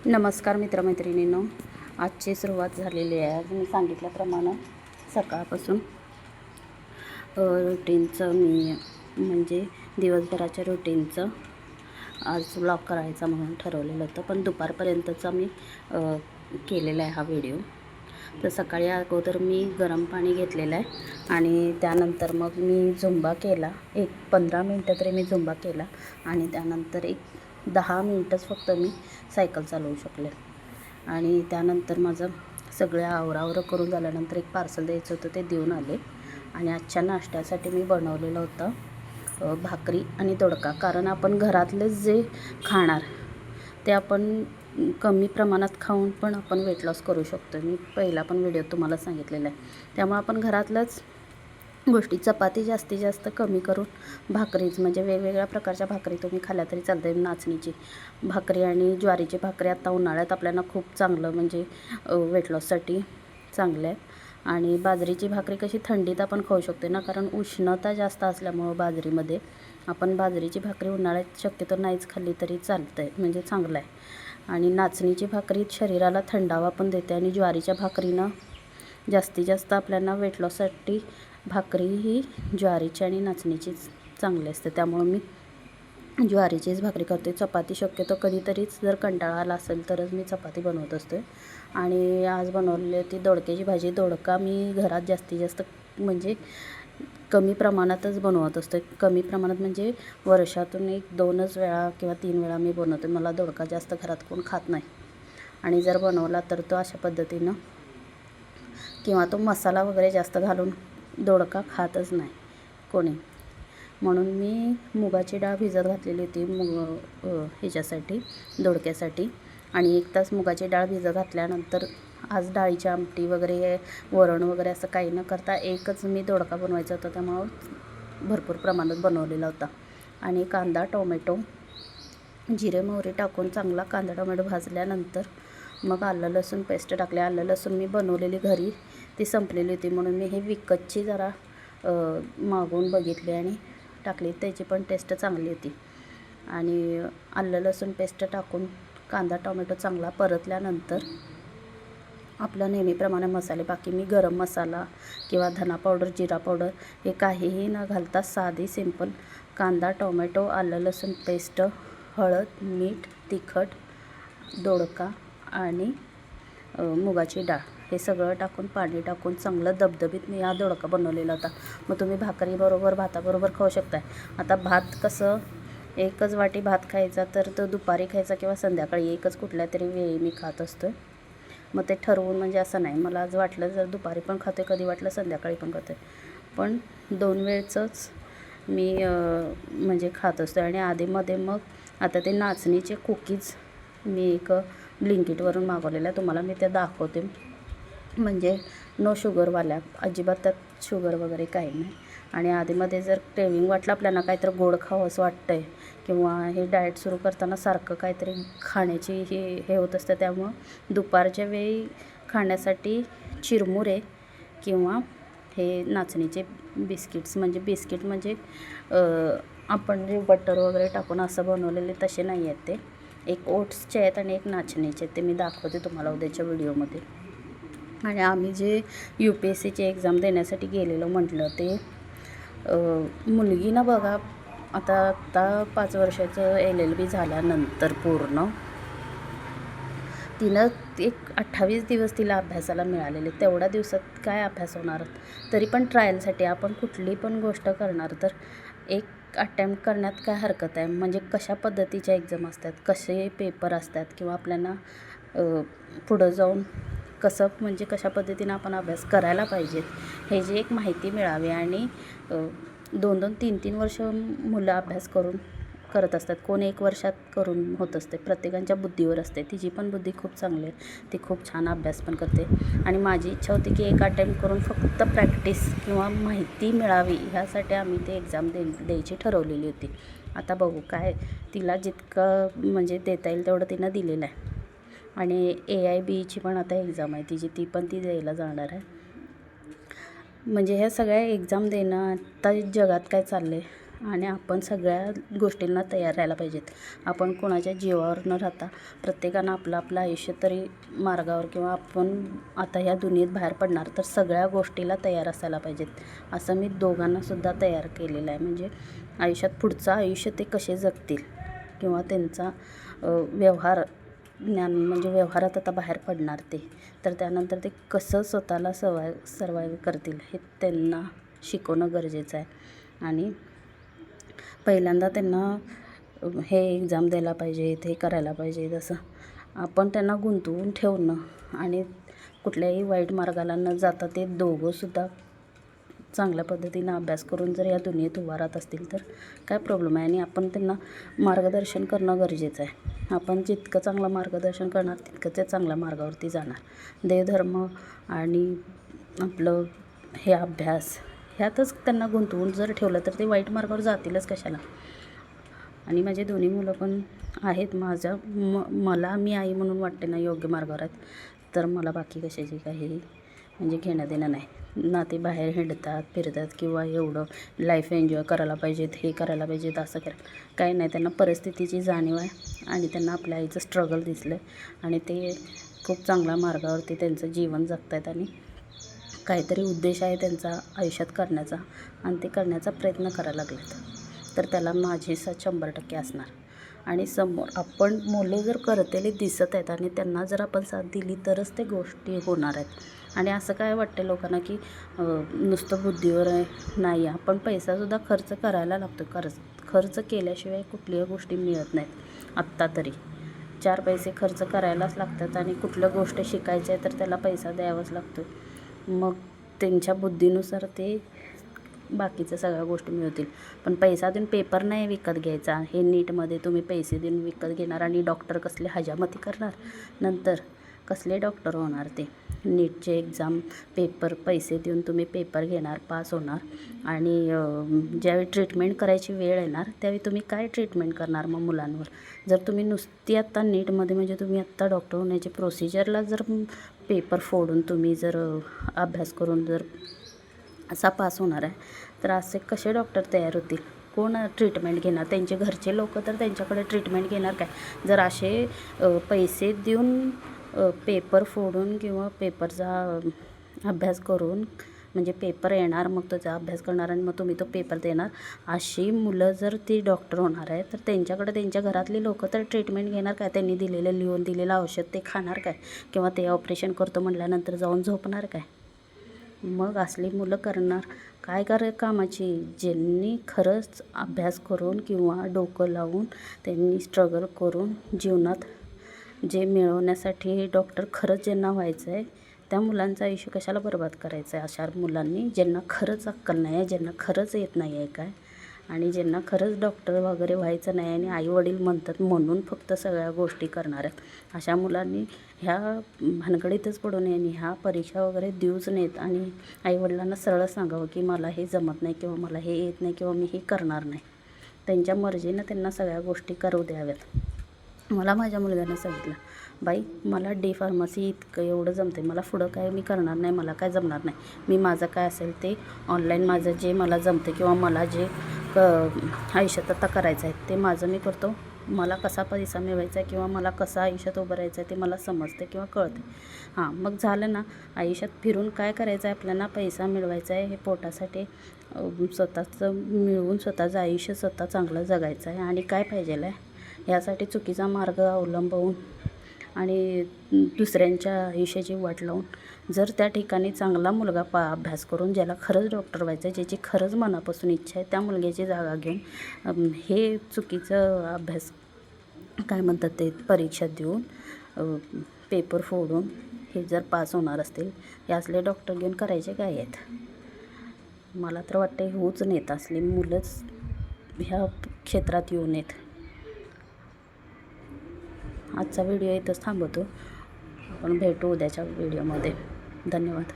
नमस्कार मित्रमैत्रिणींनो, आजची सुरुवात झालेली आहे. आज मी सांगितल्याप्रमाणे सकाळपासून रुटीनचं मी म्हणजे दिवसभराच्या रुटीनचं आज व्लॉग करायचा म्हणून ठरवलेलं होतं, पण दुपारपर्यंतचा मी केलेला आहे हा व्हिडिओ. तर सकाळी अगोदर मी गरम पाणी घेतलेलं आहे आणि त्यानंतर मग मी झुंबा केला. 15 मिनटं तरी मी झुंबा केला आणि त्यानंतर 10 मिनटंच फक्त मी सायकल चालवू शकले. आणि त्यानंतर माझं सगळं आवरावरं करून झाल्यानंतर एक पार्सल द्यायचं होतं, ते देऊन आले. आणि आजच्या नाश्त्यासाठी मी बनवलेलं होतं भाकरी आणि दोडका. कारण आपण घरातलेच जे खाणार ते आपण कमी प्रमाणात खाऊन पण आपण वेट लॉस करू शकतो. मी पहिला पण व्हिडिओ तुम्हाला सांगितलेला आहे. त्यामुळे आपण घरातल्याच गोष्टी, चपाती जास्तीत जास्त कमी करून भाकरीच म्हणजे वेगवेगळ्या प्रकारच्या भाकरी तुम्ही खाल्ल्या तरी चालते. नाचणीची भाकरी आणि ज्वारीची भाकरी आता उन्हाळ्यात आपल्याला खूप चांगलं म्हणजे वेट लॉससाठी चांगलं आहे. आणि बाजरीची भाकरी कशी थंडीत आपण खाऊ शकतो ना, कारण उष्णता जास्त असल्यामुळं बाजरीमध्ये आपण बाजरीची भाकरी उन्हाळ्यात शक्यतो नाहीच खाल्ली तरी चालतं आहे, म्हणजे चांगलं आहे. आणि नाचणीची भाकरी शरीराला थंडावा पण देते आणि ज्वारीच्या भाकरीनं जास्तीत जास्त आपल्याला वेट लॉससाठी भाकरी ही ज्वारीची आणि नाचणीचीच चांगली असते. त्यामुळं मी ज्वारीचीच भाकरी करते. चपाती शक्यतो कधीतरीच जर कंटाळा आला असेल तरच मी चपाती बनवत असते. आणि आज बनवलेली होती दोडक्याची भाजी. दोडका मी घरात जास्तीत जास्त म्हणजे कमी प्रमाणातच बनवत असते. कमी प्रमाणात म्हणजे वर्षातून 1-2च वेळा किंवा 3 वेळा मी बनवते. मला दोडका जास्त घरात कोण खात नाही आणि जर बनवला तर तो अशा पद्धतीनं किंवा तो मसाला वगैरे जास्त घालून दोडका खातच नाही कोणी. म्हणून मी मुगाची डाळ भिजत घातलेली होती ह्याच्यासाठी दोडक्यासाठी. आणि 1 तास मुगाची डाळ भिजत घातल्यानंतर आज डाळीची आमटी वगैरे वरण वगैरे असं काही न करता एकच मी दोडका बनवायचा होता, त्यामुळं भरपूर प्रमाणात बनवलेला होता. आणि कांदा टोमॅटो जिरे मोहरी टाकून चांगला कांदा टोमॅटो भाजल्यानंतर मग आलं लसूण पेस्ट टाकले. आलं लसूण मी बनवलेली घरी ती संपलेली होती म्हणून मी हे विकतची जरा मागवून बघितली आणि टाकली. त्याची पण टेस्ट चांगली होती. आणि आलं लसूण पेस्ट टाकून कांदा टोमॅटो चांगला परतल्यानंतर आपलं नेहमीप्रमाणे मसाले, बाकी मी गरम मसाला किंवा धना पावडर जिरा पावडर हे काहीही न घालता साधी सिंपल कांदा टोमॅटो आलं लसूण पेस्ट हळद मीठ तिखट दोडका आणि मुगाची डाळ हे सगळं टाकून पाणी टाकून चांगलं दबदबीत मी हा दोडका बनवलेला होता. मग तुम्ही भाकरीबरोबर भाताबरोबर खाऊ शकताय. आता भात कसं एकच वाटी भात खायचा तर तो दुपारी खायचा किंवा संध्याकाळी एकच कुठल्या तरी वेळी मी खात असतो. मग ते ठरवून म्हणजे असं नाही, मला आज वाटलं जर दुपारी पण खाते, कधी वाटलं संध्याकाळी पण खाते, पण 2 वेळचंच मी म्हणजे खात असतो. आणि आधीमध्ये मग आता ते नाचणीचे कुकीज मी एक ब्लिंकिटवरून मागवलेल्या, तुम्हाला मी त्या दाखवते. म्हणजे नो शुगरवाल्या, अजिबात त्यात शुगर वगैरे काही नाही. आणि आधीमध्ये जर क्रेविंग वाटलं आपल्याला काहीतरी गोड खावं असं वाटतं आहे किंवा हे डाएट सुरू करताना सारखं काहीतरी खाण्याची हे होत असतं, त्यामुळं दुपारच्या वेळी खाण्यासाठी चिरमुरे किंवा हे नाचणीचे बिस्किट्स म्हणजे आपण जे बटर वगैरे टाकून असं बनवलेले तसे नाही आहेत ते. एक ओट्सचे आहेत आणि एक नाचणीचे आहेत. ते मी दाखवते तुम्हाला उद्याच्या व्हिडिओमध्ये. आणि आम्ही जे UPSCची एक्झाम देण्यासाठी गेलेलो म्हटलं ते मुलगीनं बघा आता 5 वर्षाचं LLB झाल्यानंतर पूर्ण तिनं एक 28 दिवस तिला अभ्यासाला मिळालेले. तेवढ्या दिवसात काय अभ्यास होणार. तरी पण ट्रायलसाठी आपण कुठली पण गोष्ट करणार तर एक अटेम्प्ट करण्यात काय हरकत आहे. म्हणजे कशा पद्धतीच्या एक्झाम असतात, कसे पेपर असतात किंवा आपल्याला पुढं जाऊन कसं म्हणजे कशा पद्धतीनं आपण अभ्यास करायला पाहिजेत हे जी एक माहिती मिळावी. आणि 2-2, 3-3 वर्ष मुलं अभ्यास करत असतात. कोण 1 वर्षात करून होत असते. प्रत्येकांच्या बुद्धीवर असते. तिची पण बुद्धी खूप चांगली आहे, ती खूप छान अभ्यास पण करते. आणि माझी इच्छा होती की एक अटेम्प्ट करून फक्त प्रॅक्टिस किंवा माहिती मिळावी ह्यासाठी आम्ही ते एक्झाम द्यायची ठरवलेली होती. आता बघू काय तिला जितकं म्हणजे देता येईल तेवढं तिनं दिलेलं आहे. आणि AIBची पण आता एक्झाम आहे ती पण ती द्यायला जाणार आहे. म्हणजे ह्या सगळ्या एक्झाम देणं आता जगात काय चाललं आहे, आणि आपण सगळ्या गोष्टींना तयार राहायला पाहिजेत. आपण कोणाच्या जीवावर न राहता प्रत्येकानं आपलं आपलं आयुष्य तरी मार्गावर किंवा आपण आता ह्या दुनियेत बाहेर पडणार तर सगळ्या गोष्टीला तयार असायला पाहिजेत. असं मी दोघांनासुद्धा तयार केलेलं आहे. म्हणजे आयुष्यात पुढचं आयुष्य ते कसे जगतील किंवा त्यांचा व्यवहार ज्ञान म्हणजे व्यवहारात आता बाहेर पडणार ते, तर त्यानंतर ते कसं स्वतःला सर्वाइव्ह करतील हे त्यांना शिकवणं गरजेचं आहे. आणि पहिल्यांदा त्यांना हे एक्झाम द्यायला पाहिजेत, हे करायला पाहिजे, असं आपण त्यांना गुंतवून ठेवणं आणि कुठल्याही वाईट मार्गाला न जाता ते दोघंसुद्धा चांगल्या पद्धतीनं अभ्यास करून जर या दुनियेत उभा राहत असतील तर काय प्रॉब्लेम आहे. आणि आपण त्यांना मार्गदर्शन करणं गरजेचं आहे. आपण जितकं चांगलं मार्गदर्शन करणार तितकं ते चांगल्या मार्गावरती जाणार. देवधर्म आणि आपलं हे अभ्यास ह्यातच त्यांना गुंतवून जर ठेवलं तर ते वाईट मार्गावर जातीलच कशाला. आणि माझे दोन्ही मुलं पण आहेत मला मी आई म्हणून वाटते ना योग्य मार्गावर आहेत, तर मला बाकी कशाची काही म्हणजे घेणं देणं नाही ना. ते बाहेर हिंडतात फिरतात किंवा एवढं लाईफ एन्जॉय करायला पाहिजेत, हे करायला पाहिजेत, असं काही नाही. त्यांना परिस्थितीची जाणीव आहे आणि त्यांना आपल्या आईचं स्ट्रगल दिसलं आहे आणि ते खूप चांगल्या मार्गावरती त्यांचं जीवन जगत आहेत आणि काहीतरी उद्देश आहे त्यांचा आयुष्यात करण्याचा आणि ते करण्याचा प्रयत्न करायला लागलेत. तर त्याला माझी साथ 100% असणार. आणि समोर आपण मुलं जर करतेले दिसत आहेत आणि त्यांना जर आपण साथ दिली तरच ते गोष्टी होणार आहेत. आणि असं काय वाटतं लोकांना की नुसतं बुद्धीवर नाही, आपण पैसासुद्धा खर्च करायला लागतो. खर्च केल्याशिवाय कुठल्याही गोष्टी मिळत नाहीत. आत्ता तरी 4 पैसे खर्च करायलाच लागतात आणि कुठल्या गोष्टी शिकायच्या आहे तर त्याला पैसा द्यावाच लागतो. मग त्यांच्या बुद्धीनुसार ते बाकीच्या सगळ्या गोष्टी मिळतील. पण पैसा देऊन पेपर नाही विकत घ्यायचा. हे नीटमध्ये तुम्ही पैसे देऊन विकत घेणार आणि डॉक्टर कसले हजामती करणार, नंतर कसले डॉक्टर होणार. ते नीटचे एक्झाम पेपर पैसे देऊन तुम्ही पेपर घेणार, पास होणार आणि ज्यावेळी ट्रीटमेंट करायची वेळ येणार त्यावेळी तुम्ही काय ट्रीटमेंट करणार मग मुलांवर. जर तुम्ही नुसती आत्ता नीटमध्ये म्हणजे तुम्ही आत्ता डॉक्टर होण्याची प्रोसिजरला जर पेपर फोडून तुम्ही जर अभ्यास करून जर असा पास होणार आहे तर असे कसे डॉक्टर तयार होतील. कोण ट्रीटमेंट घेणार. त्यांचे घरचे लोक तर त्यांच्याकडे ट्रीटमेंट घेणार काय. जर असे पैसे देऊन पेपर फोडून किंवा पेपरचा अभ्यास करून म्हणजे पेपर येणार मग त्याचा अभ्यास करणार आणि मग तुम्ही तो पेपर देणार, अशी मुलं जर ती डॉक्टर होणार आहे तर त्यांच्याकडे त्यांच्या घरातली लोक तर ट्रीटमेंट घेणार काय. त्यांनी लिहून दिलेलं औषध ते खाणार काय किंवा ते ऑपरेशन करतो म्हटल्यानंतर जाऊन झोपणार काय. मग असली मुलं करणार काय कामाची. ज्यांनी खरंच अभ्यास करून किंवा डोकं लावून त्यांनी स्ट्रगल करून जीवनात जे मिळवण्यासाठी डॉक्टर खरंच ज्यांना व्हायचं आहे त्या मुलांचं आयुष्य कशाला बरबाद करायचं आहे. अशा मुलांनी ज्यांना खरंच अक्कल नाही आहे, ज्यांना खरंच येत नाही आहे काय आणि ज्यांना खरंच डॉक्टर वगैरे व्हायचं नाही आणि आईवडील म्हणतात म्हणून फक्त सगळ्या गोष्टी करणार आहेत, अशा मुलांनी ह्या भानगडीतच पडू नये आणि ह्या परीक्षा वगैरे देऊच नयेत. आणि आईवडिलांना सरळ सांगावं की मला हे जमत नाही किंवा मला हे येत नाही किंवा मी हे करणार नाही. त्यांच्या मर्जीनं त्यांना सगळ्या गोष्टी करू द्याव्यात. मला माझ्या मुलग्यानं सांगितलं, बाई मला डी फार्मसी इतकं एवढं जमते, मला पुढं काय मी करणार नाही, मला काय जमणार नाही. मी माझं काय असेल ते ऑनलाईन माझं जे मला जमते किंवा मला जे आयुष्यात आता करायचं आहे ते माझं मी करतो. मला कसा पैसा मिळवायचा आहे किंवा मला कसं आयुष्यात उभं राहायचं आहे ते मला समजते किंवा कळते. हां, मग झालं ना. आयुष्यात फिरून काय करायचं आहे आपल्याला. पैसा मिळवायचा आहे, हे पोटासाठी स्वतःचं मिळवून स्वतःचं आयुष्य स्वतः चांगलं जगायचं आहे. आणि काय पाहिजेलं आहे ह्यासाठी चुकीचा मार्ग अवलंबवून आणि दुसऱ्यांच्या आयुष्याची वाट लावून जर त्या ठिकाणी चांगला मुलगा अभ्यास करून ज्याला खरंच डॉक्टर व्हायचं आहे, ज्याची खरंच मनापासून इच्छा आहे, त्या मुलग्याची जागा घेऊन हे चुकीचं अभ्यास काय म्हणतात ते परीक्षा देऊन पेपर फोडून हे जर पास होणार असतील, हे असले डॉक्टर घेऊन करायचे काय आहेत. मला तर वाटतं होऊच नयेत असले मुलंच ह्या क्षेत्रात येऊ नयेत. आजचा व्हिडिओ इथंच थांबवतो. आपण भेटू उद्याच्या व्हिडिओमध्ये. धन्यवाद.